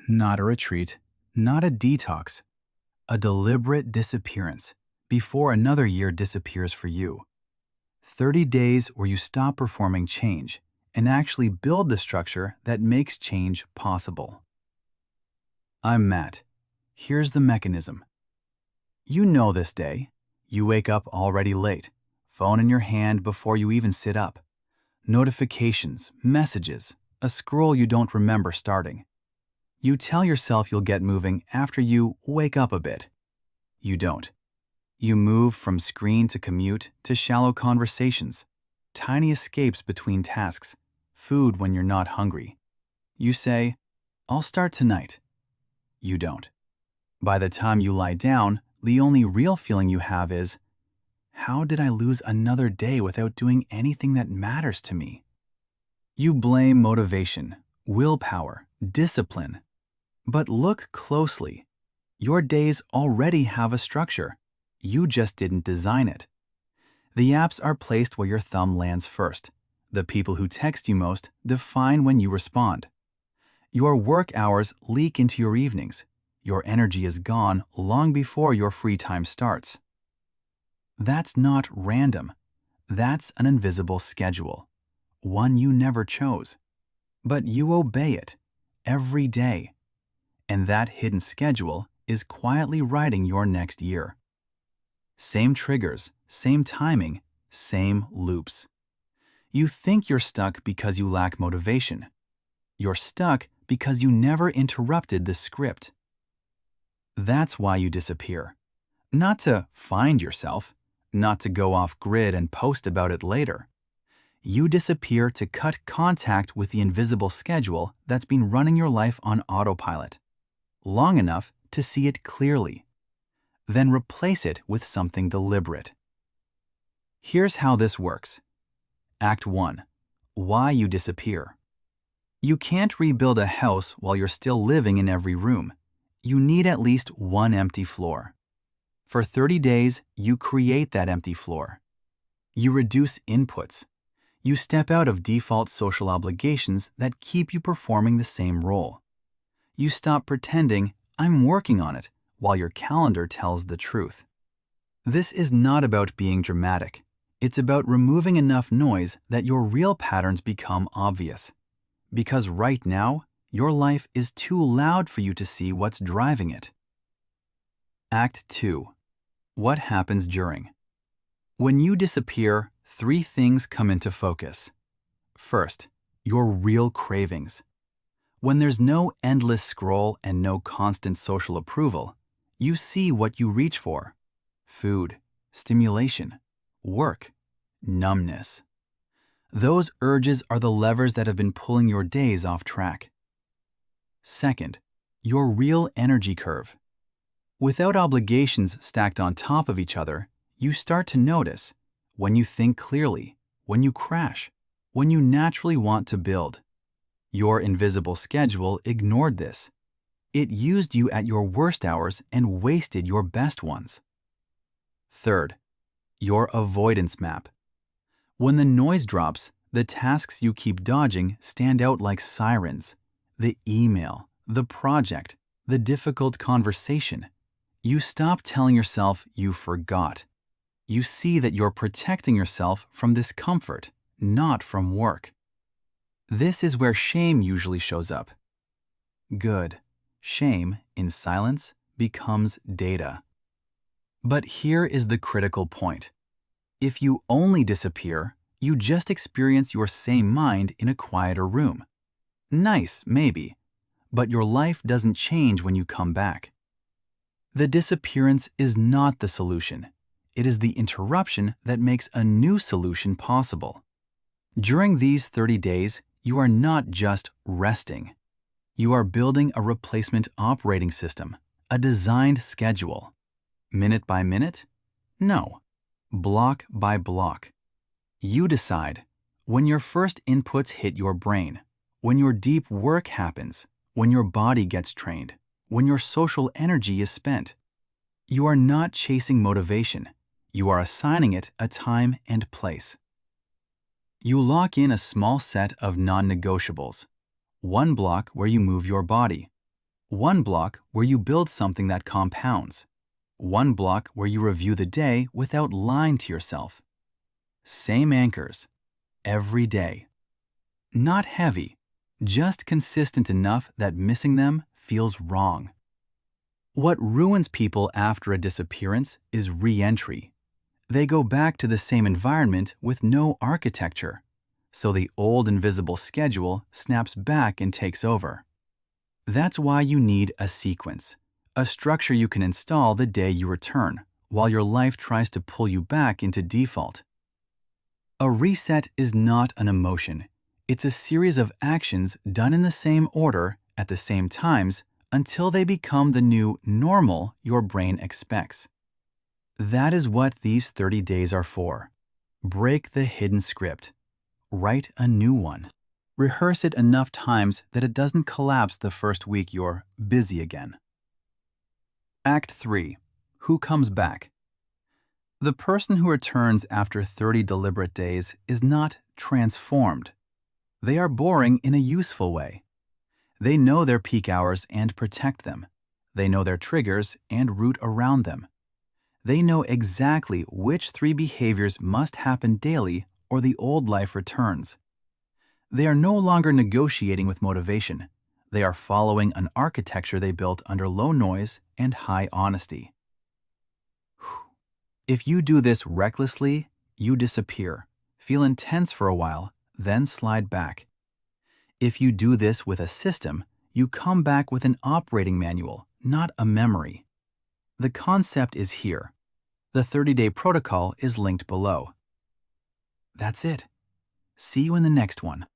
not a retreat, not a detox, a deliberate disappearance before another year disappears for you. 30 days where you stop performing change and actually build the structure that makes change possible. I'm Matt. Here's the mechanism. You know this day. You wake up already late, phone in your hand before you even sit up. Notifications, messages, a scroll you don't remember starting. You tell yourself you'll get moving after you wake up a bit. You don't. You move from screen to commute to shallow conversations, tiny escapes between tasks, food when you're not hungry. You say, I'll start tonight. You don't. By the time you lie down, the only real feeling you have is, how did I lose another day without doing anything that matters to me? You blame motivation, willpower, discipline. But look closely. Your days already have a structure. You just didn't design it. The apps are placed where your thumb lands first. The people who text you most define when you respond. Your work hours leak into your evenings. Your energy is gone long before your free time starts. That's not random. That's an invisible schedule. One you never chose. But you obey it every day. And that hidden schedule is quietly writing your next year. Same triggers, same timing, same loops. You think you're stuck because you lack motivation. You're stuck because you never interrupted the script. That's why you disappear. Not to find yourself, not to go off grid and post about it later. You disappear to cut contact with the invisible schedule that's been running your life on autopilot, long enough to see it clearly. Then replace it with something deliberate. Here's how this works. Act 1. Why you disappear. You can't rebuild a house while you're still living in every room. You need at least one empty floor. For 30 days, you create that empty floor. You reduce inputs. You step out of default social obligations that keep you performing the same role. You stop pretending, I'm working on it, while your calendar tells the truth. This is not about being dramatic. It's about removing enough noise that your real patterns become obvious. Because right now, your life is too loud for you to see what's driving it. Act 2. What happens during? When you disappear, 3 things come into focus. First, your real cravings. When there's no endless scroll and no constant social approval, you see what you reach for. Food, stimulation, work, numbness. Those urges are the levers that have been pulling your days off track. Second, your real energy curve. Without obligations stacked on top of each other, you start to notice when you think clearly, when you crash, when you naturally want to build. Your invisible schedule ignored this. It used you at your worst hours and wasted your best ones. Third, your avoidance map. When the noise drops, the tasks you keep dodging stand out like sirens. The email, the project, the difficult conversation. You stop telling yourself you forgot. You see that you're protecting yourself from discomfort, not from work. This is where shame usually shows up. Good. Shame, in silence, becomes data. But here is the critical point. If you only disappear, you just experience your same mind in a quieter room. Nice, maybe, but your life doesn't change when you come back. The disappearance is not the solution. It is the interruption that makes a new solution possible. During these 30 days, you are not just resting. You are building a replacement operating system, a designed schedule. Minute by minute? No. Block by block. You decide when your first inputs hit your brain, when your deep work happens, when your body gets trained, when your social energy is spent. You are not chasing motivation. You are assigning it a time and place. You lock in a small set of non-negotiables. One block where you move your body. One block where you build something that compounds. One block where you review the day without lying to yourself. Same anchors, every day. Not heavy, just consistent enough that missing them feels wrong. What ruins people after a disappearance is re-entry. They go back to the same environment with no architecture, so the old invisible schedule snaps back and takes over. That's why you need a sequence, a structure you can install the day you return, while your life tries to pull you back into default. A reset is not an emotion. It's a series of actions done in the same order at the same times until they become the new normal your brain expects. That is what these 30 days are for. Break the hidden script. Write a new one. Rehearse it enough times that it doesn't collapse the first week you're busy again. Act 3. Who comes back? The person who returns after 30 deliberate days is not transformed. They are boring in a useful way. They know their peak hours and protect them. They know their triggers and root around them. They know exactly which 3 behaviors must happen daily or the old life returns. They are no longer negotiating with motivation. They are following an architecture they built under low noise and high honesty. If you do this recklessly, you disappear, feel intense for a while, then slide back. If you do this with a system, you come back with an operating manual, not a memory. The concept is here. The 30-day protocol is linked below. That's it. See you in the next one.